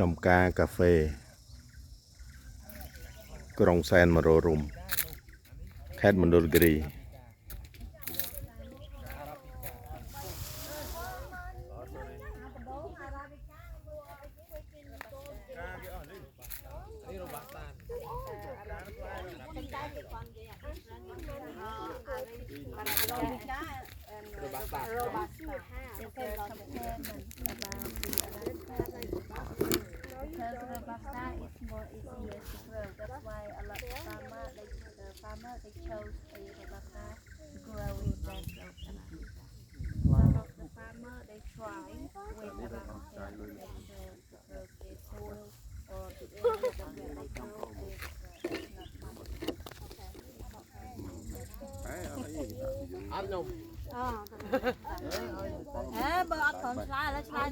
จอมกากาแฟกรองแซนมาโรรุมแคดมันโดลกรีRobusta is more easier to grow. That's why a lot of farmer they chose a Robusta to grow in that Arabica. Some of the farmer they try with Arabica to make the soil or the area that where they grow is not much. Ăn không? Bữa ăn còn slide là slide